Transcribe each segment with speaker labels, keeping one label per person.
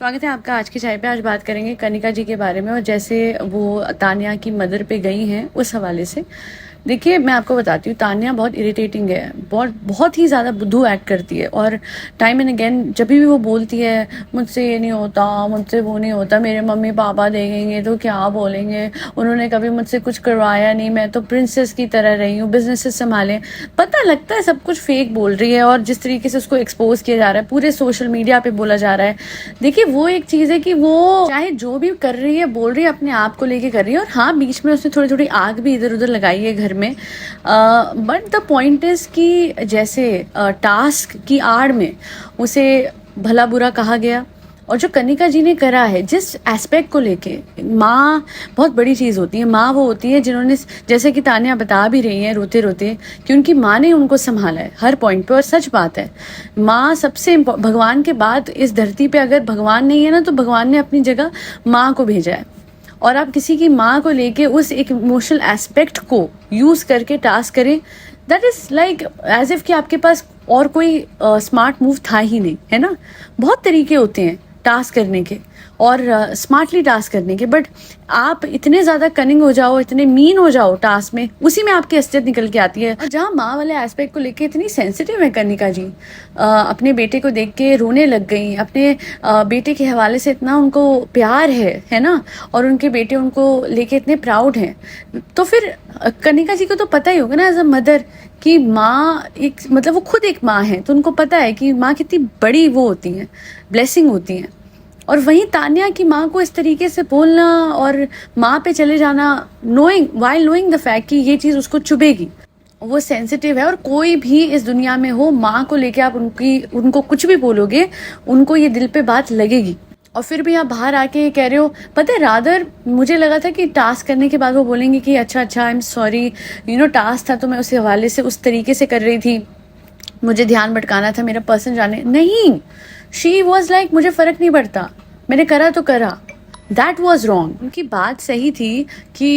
Speaker 1: स्वागत है आपका आज की चाय पे। आज बात करेंगे कनिका जी के बारे में और जैसे वो तान्या की मदर पे गई हैं उस हवाले से। देखिए, मैं आपको बताती हूँ, तान्या बहुत इरिटेटिंग है, बहुत बहुत ही ज़्यादा बुद्धू एक्ट करती है और टाइम एंड अगेन जब भी वो बोलती है मुझसे ये नहीं होता, मुझसे वो नहीं होता, मेरे मम्मी पापा देखेंगे तो क्या बोलेंगे, उन्होंने कभी मुझसे कुछ करवाया नहीं, मैं तो प्रिंसेस की तरह रही हूँ, बिजनेसेस संभाले। पता लगता है सब कुछ फेक बोल रही है और जिस तरीके से उसको एक्सपोज किया जा रहा है पूरे सोशल मीडिया पे बोला जा रहा है। देखिए, वो एक चीज़ है कि वो चाहे जो भी कर रही है बोल रही है अपने आप को लेके कर रही है, और हाँ बीच में उसने थोड़ी थोड़ी आग भी इधर उधर लगाई है घर में। बट द पॉइंट इज कि जैसे टास्क की आड़ में उसे भला बुरा कहा गया, और जो कनिका जी ने करा है जिस एस्पेक्ट को लेके, माँ बहुत बड़ी चीज़ होती है। माँ वो होती है जिन्होंने, जैसे कि तान्या बता भी रही है रोते रोते, कि उनकी माँ ने उनको संभाला है हर पॉइंट पे। और सच बात है, माँ सबसे भगवान के बाद इस धरती पे अगर भगवान नहीं है ना, तो भगवान ने अपनी जगह माँ को भेजा है। और आप किसी की माँ को लेके उस एक इमोशनल एस्पेक्ट को यूज़ करके टास्क करें, that is like as if कि आपके पास और कोई स्मार्ट मूव था ही नहीं, है ना। बहुत तरीके होते हैं टास्क करने के और स्मार्टली टास्क करने के, बट आप इतने ज़्यादा कनिंग हो जाओ, इतने मीन हो जाओ टास्क में, उसी में आपकी असलियत निकल के आती है। और जहाँ माँ वाले एस्पेक्ट को लेके इतनी सेंसिटिव है कनिका जी, अपने बेटे को देख के रोने लग गई, अपने बेटे के हवाले से इतना उनको प्यार है ना, और उनके बेटे उनको लेके इतने प्राउड हैं। तो फिर कनिका जी को तो पता ही होगा ना एज अ मदर कि माँ एक, मतलब वो खुद एक माँ है, तो उनको पता है कि माँ कितनी बड़ी वो होती हैं, ब्लेसिंग होती हैं। और वहीं तान्या की माँ को इस तरीके से बोलना और माँ पे चले जाना, नोइंग द फैक्ट कि ये चीज़ उसको चुभेगी, वो सेंसिटिव है। और कोई भी इस दुनिया में हो, माँ को लेके आप उनको कुछ भी बोलोगे, उनको ये दिल पे बात लगेगी। और फिर भी आप बाहर आके कह रहे हो, पता है रादर मुझे लगा था कि टास्क करने के बाद वो बोलेंगे कि अच्छा आई एम सॉरी, टास्क था तो मैं उस हवाले से उस तरीके से कर रही थी, मुझे ध्यान भटकाना था, मेरा पर्सन जाने नहीं। शी वॉज लाइक मुझे फर्क नहीं पड़ता, मैंने करा तो करा। That was wrong. उनकी बात सही थी कि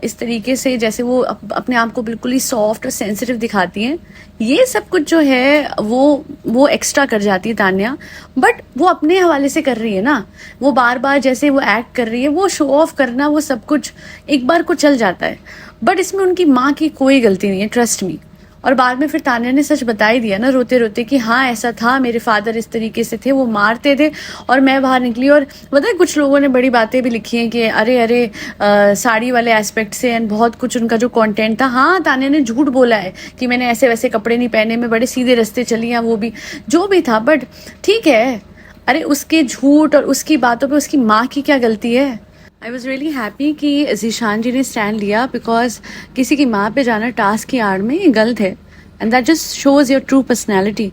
Speaker 1: इस तरीके से जैसे वो अपने आप को बिल्कुल ही सॉफ्ट और सेंसिटिव दिखाती हैं, ये सब कुछ जो है वो एक्स्ट्रा कर जाती है तान्या। बट वो अपने हवाले से कर रही है ना, वो बार बार जैसे वो एक्ट कर रही है, वो शो ऑफ करना, वो सब कुछ एक बार को चल जाता है, बट इसमें उनकी माँ की कोई गलती नहीं है, ट्रस्ट मी। और बाद में फिर तान्या ने सच बता ही दिया ना रोते रोते कि हाँ ऐसा था, मेरे फादर इस तरीके से थे, वो मारते थे और मैं बाहर निकली। और पता है कुछ लोगों ने बड़ी बातें भी लिखी हैं कि अरे साड़ी वाले एस्पेक्ट से एंड बहुत कुछ उनका जो कंटेंट था। हाँ, तान्या ने झूठ बोला है कि मैंने ऐसे वैसे कपड़े नहीं पहने, मैं बड़े सीधे रास्ते चली, या वो भी जो भी था, बट ठीक है। अरे उसके झूठ और उसकी बातों पर उसकी माँ की क्या गलती है। आई वॉज रियली हैप्पी कि जीशान जी ने स्टैंड लिया, बिकॉज किसी की माँ पे जाना टास्क की आड़ में गलत है, and that just shows your true personality.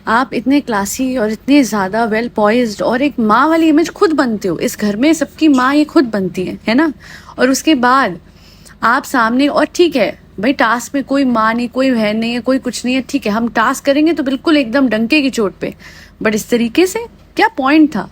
Speaker 1: आप इतने क्लासी और इतने ज़्यादा वेल पॉइज्ड और एक माँ वाली इमेज खुद बनते हो इस घर में, सबकी माँ ये खुद बनती है ना। और उसके बाद आप सामने, और ठीक है भाई टास्क में कोई माँ नहीं, कोई बहन नहीं है, कोई कुछ नहीं है, ठीक है हम टास्क करेंगे तो बिल्कुल एकदम डंके की चोट पे, बट इस तरीके से क्या पॉइंट था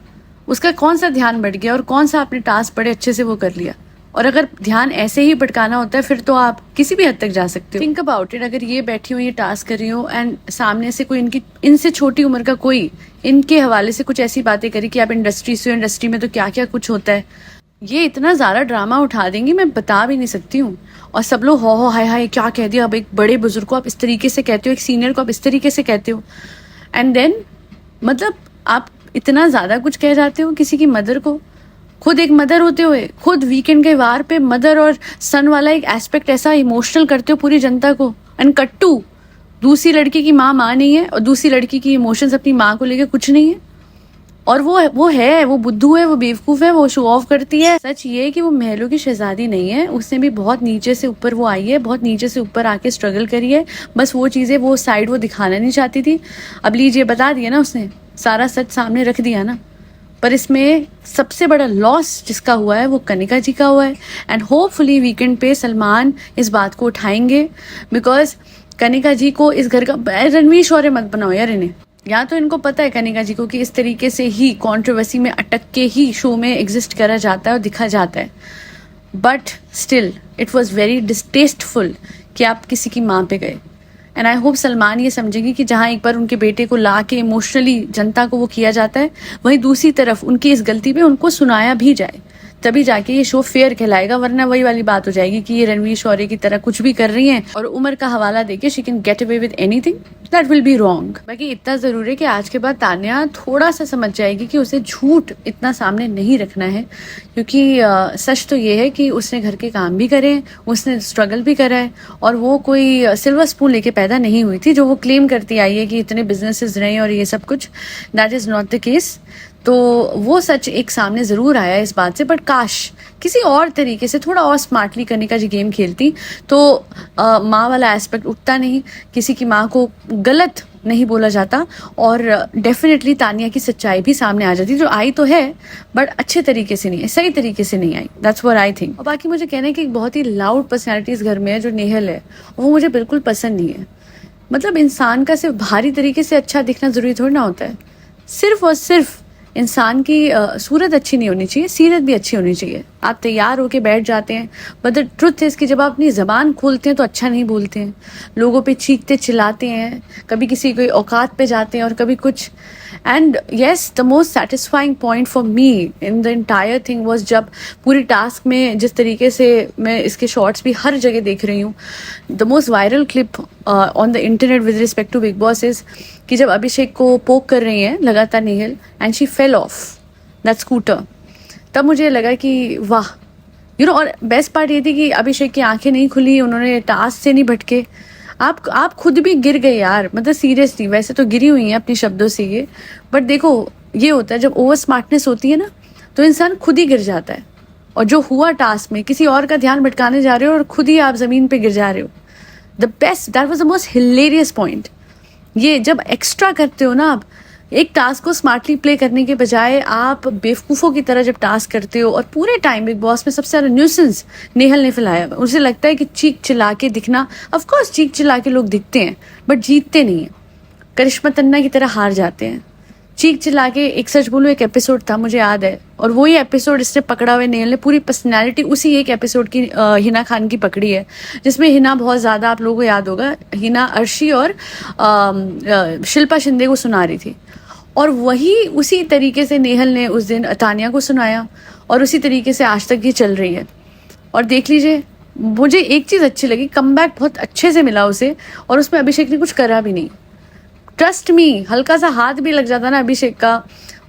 Speaker 1: उसका, कौन सा ध्यान बढ़ गया और कौन सा आपने टास्क बड़े अच्छे से वो कर लिया। और अगर ध्यान ऐसे ही भटकाना होता है फिर तो आप किसी भी हद तक जा सकते हो। थिंक अबाउट इट, अगर ये बैठी हो, ये टास्क कर रही हो एंड सामने से कोई इनसे छोटी उम्र का कोई इनके हवाले से कुछ ऐसी बातें करी कि आप इंडस्ट्री से, इंडस्ट्री में तो क्या क्या कुछ होता है, ये इतना ज़्यादा ड्रामा उठा देंगी मैं बता भी नहीं सकती हूँ। और सब लोग हो हाय हाय क्या कह दिया, अब एक बड़े बुजुर्ग को आप इस तरीके से कहते हो, एक सीनियर को आप इस तरीके से कहते हो, एंड देन मतलब आप इतना ज़्यादा कुछ कह जाते हो किसी की मदर को। खुद एक मदर होते हुए खुद वीकेंड के वार पे मदर और सन वाला एक एस्पेक्ट ऐसा इमोशनल करते हो पूरी जनता को, एंड कट्टू दूसरी लड़की की माँ नहीं है और दूसरी लड़की की इमोशंस अपनी माँ को लेकर कुछ नहीं है। और वो बुद्धू है, वो बेवकूफ़ है, वो शो ऑफ करती है। सच ये है कि वो महलों की शहजादी नहीं है, उसने भी बहुत नीचे से ऊपर वो आई है, बहुत नीचे से ऊपर आके स्ट्रगल करी है। बस वो चीज़ें, वो साइड वो दिखाना नहीं चाहती थी। अब लीजिए बता दिया ना, उसने सारा सच सामने रख दिया ना। पर इसमें सबसे बड़ा लॉस जिसका हुआ है वो कनिका जी का हुआ है, एंड होपफुली वीकेंड पे सलमान इस बात को उठाएंगे, बिकॉज कनिका जी को इस घर का रणवीर शौर्य मत बनाओ यार इन्हें। या तो इनको पता है कनिका जी को कि इस तरीके से ही कंट्रोवर्सी में अटक के ही शो में एग्जिस्ट करा जाता है और दिखा जाता है, but still it was very distasteful कि आप किसी की माँ पे गए। एंड आई होप सलमान ये समझेगी कि जहाँ एक बार उनके बेटे को ला के इमोशनली जनता को वो किया जाता है, वहीं दूसरी तरफ उनकी इस गलती पे उनको सुनाया भी जाए, तभी जाके ये शो फेयर कहलाएगा। वरना वही वाली बात हो जाएगी कि ये रणवीर शौर्य की तरह कुछ भी कर रही हैं और उम्र का हवाला देके she can get away with anything, that will be wrong. बाकी इतना जरूर है कि आज के बाद तान्या थोड़ा सा समझ जाएगी कि उसे झूठ इतना सामने नहीं रखना है, क्योंकि सच तो ये है कि उसने घर के काम भी करे, उसने स्ट्रगल भी करा है, और वो कोई सिल्वर स्पून लेके पैदा नहीं हुई थी जो वो क्लेम करती आई है कि इतने बिजनेसेस रहे और ये सब कुछ। That is not the case. तो वो सच एक सामने जरूर आया इस बात से, बट काश किसी और तरीके से थोड़ा और स्मार्टली कनिका जी गेम खेलती तो माँ वाला एस्पेक्ट उठता नहीं, किसी की माँ को गलत नहीं बोला जाता, और डेफिनेटली तानिया की सच्चाई भी सामने आ जाती, जो आई तो है बट अच्छे तरीके से नहीं है, सही तरीके से नहीं आई। That's what I think. और बाकी मुझे कहना है कि एक बहुत ही लाउड पर्सनैलिटी इस घर में है जो नेहल है, वो मुझे बिल्कुल पसंद नहीं है। मतलब इंसान का सिर्फ बाहरी तरीके से अच्छा दिखना जरूरी थोड़ी ना होता है, सिर्फ और सिर्फ इंसान की सूरत अच्छी नहीं होनी चाहिए, सीरत भी अच्छी होनी चाहिए। आप तैयार होके बैठ जाते हैं, बट द ट्रुथ है इसकी, जब आप अपनी ज़बान खोलते हैं तो अच्छा नहीं बोलते हैं, लोगों पे चीखते चिल्लाते हैं, कभी किसी कोई औकात पे जाते हैं और कभी कुछ। And yes, the most satisfying point for me in the entire thing was जब पूरी टास्क में जिस तरीके से मैं इसके शॉर्ट्स भी हर जगह देख रही हूँ, the most viral clip on the internet with respect to Bigg Boss is कि जब अभिषेक को पोक कर रही हैं लगातार Nehal and she fell off that scooter, तब मुझे लगा कि वाह, यू नो। और बेस्ट पार्ट ये थी कि अभिषेक की आंखें नहीं खुली, उन्होंने टास्क से नहीं भटके। आप खुद भी गिर गए यार, मतलब सीरियसली। वैसे तो गिरी हुई हैं अपने शब्दों से ये, बट देखो ये होता है जब ओवर स्मार्टनेस होती है ना, तो इंसान खुद ही गिर जाता है। और जो हुआ टास्क में, किसी और का ध्यान भटकाने जा रहे हो और खुद ही आप जमीन पे गिर जा रहे हो। The best, that was the most hilarious point. ये जब एक्स्ट्रा करते हो ना, आप एक टास्क को स्मार्टली प्ले करने के बजाय आप बेवकूफ़ों की तरह जब टास्क करते हो, और पूरे टाइम बिग बॉस में सबसे ज़्यादा न्यूसेंस नेहल ने फैलाया। उसे लगता है कि चीख चिल्ला के दिखना, ऑफ कोर्स चीख चिल्ला के लोग दिखते हैं बट जीतते नहीं हैं, करिश्मा तन्ना की तरह हार जाते हैं चीख चिल्ला के। एक सच बोलूं, एक एपिसोड था मुझे याद है, और वही एपिसोड इसने पकड़ा हुआ, नेहल ने पूरी पर्सनैलिटी उसी एक एपिसोड की हिना खान की पकड़ी है, जिसमें हिना बहुत ज़्यादा, आप लोगों को याद होगा, हिना अर्शी और शिल्पा शिंदे को सुना रही थी, और वही उसी तरीके से नेहल ने उस दिन तानिया को सुनाया, और उसी तरीके से आज तक ये चल रही है। और देख लीजिए, मुझे एक चीज़ अच्छी लगी, कमबैक बहुत अच्छे से मिला उसे, और उसमें अभिषेक ने कुछ करा भी नहीं। ट्रस्ट मी, हल्का सा हाथ भी लग जाता ना अभिषेक का,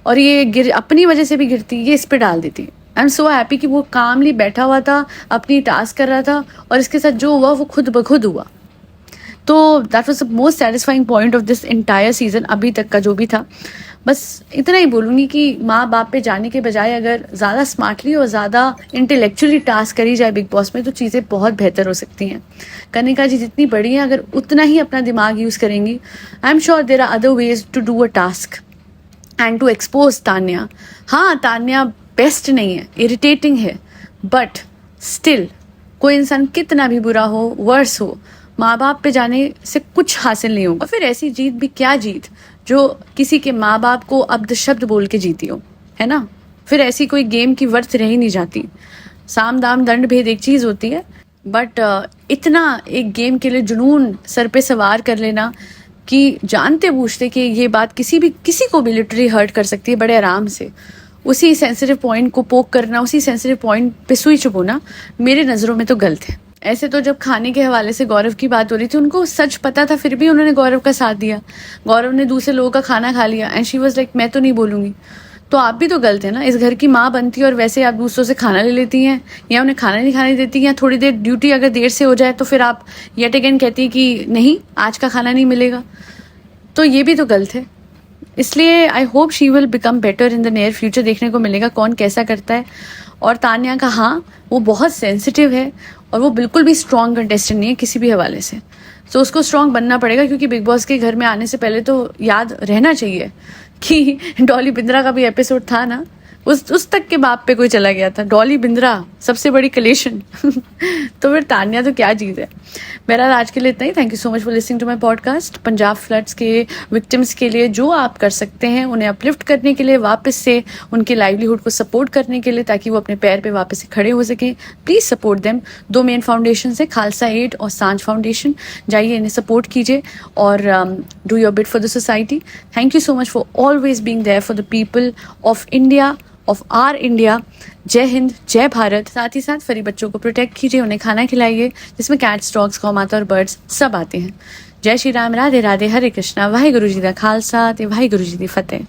Speaker 1: और ये गिर अपनी वजह से भी गिरती, ये इस पे डाल देती। आई एम सो हैप्पी कि वो कामली बैठा हुआ था, अपनी टास्क कर रहा था, और इसके साथ जो हुआ वो खुद ब खुद हुआ। तो that was the most satisfying point of this entire season, अभी तक का जो भी था। बस इतना ही बोलूँगी कि माँ बाप पे जाने के बजाय अगर ज़्यादा स्मार्टली और ज़्यादा इंटेलेक्चुअली टास्क करी जाए बिग बॉस में, तो चीज़ें बहुत बेहतर हो सकती हैं। कनिका जी जितनी बड़ी हैं, अगर उतना ही अपना दिमाग यूज़ करेंगी, I am sure there are other ways to do a task and to expose Tanya. हाँ, तान्या बेस्ट नहीं है, इरिटेटिंग है, बट स्टिल कोई इंसान कितना भी बुरा हो, वर्स हो, माँ बाप पे जाने से कुछ हासिल नहीं होगा। फिर ऐसी जीत भी क्या जीत जो किसी के माँ बाप को अब्द शब्द बोल के जीती हो, है ना। फिर ऐसी कोई गेम की वर्थ रह ही नहीं जाती। साम दाम दंड भेद एक चीज़ होती है, बट इतना एक गेम के लिए जुनून सर पे सवार कर लेना कि जानते बूझते कि ये बात किसी को भी लिटरली हर्ट कर सकती है बड़े आराम से, उसी सेंसिटिव पॉइंट को पोक करना, उसी सेंसिटिव पॉइंट पे सुई चुभोना, मेरे नज़रों में तो गलत है। ऐसे तो जब खाने के हवाले से गौरव की बात हो रही थी, उनको सच पता था, फिर भी उन्होंने गौरव का साथ दिया। गौरव ने दूसरे लोगों का खाना खा लिया एंड शी वाज लाइक, मैं तो नहीं बोलूँगी। तो आप भी तो गलत है ना, इस घर की माँ बनती है और वैसे आप दूसरों से खाना ले लेती हैं, या उन्हें खाना नहीं खाने देती हैं, या थोड़ी देर ड्यूटी अगर देर से हो जाए तो फिर आप येट अगेन कहती है कि नहीं, आज का खाना नहीं मिलेगा। तो ये भी तो गलत है। इसलिए I hope she will become better in the near future. देखने को मिलेगा कौन कैसा करता है। और तान्या का, हाँ, वो बहुत सेंसिटिव है और वो बिल्कुल भी स्ट्रॉन्ग कंटेस्टेंट नहीं है किसी भी हवाले से। तो उसको स्ट्रॉन्ग बनना पड़ेगा, क्योंकि बिग बॉस के घर में आने से पहले तो याद रहना चाहिए कि डॉली बिंद्रा का भी एपिसोड था ना, उस तक के बाप पे कोई चला गया था। डॉली बिंद्रा सबसे बड़ी कलेशन तो फिर तान्या तो क्या चीज़ है। बहरहाल आज के लिए इतना ही। Thank you so much for listening to my podcast. Punjab floods के विक्टिम्स के लिए जो आप कर सकते हैं, उन्हें अपलिफ्ट करने के लिए, वापस से उनके लाइवलीहुड को सपोर्ट करने के लिए, ताकि वो अपने पैर पे वापस से खड़े हो सकें, please support them. 2 main foundation है, खालसा एड और सांझ फाउंडेशन। जाइए इन्हें सपोर्ट कीजिए और do your bit for the society. Thank you so much for always being there for the people of India, of our India. जय हिंद, जय भारत। साथ ही साथ फरी बच्चों को प्रोटेक्ट कीजिए, उन्हें खाना खिलाइए जिसमें कैट्स, डॉग्स, गौ माता और बर्ड्स सब आते हैं। जय श्री राम, राधे राधे, हरे कृष्णा, वाहे गुरु जी दा खालसा ते वाहे गुरु जी दी फतेह।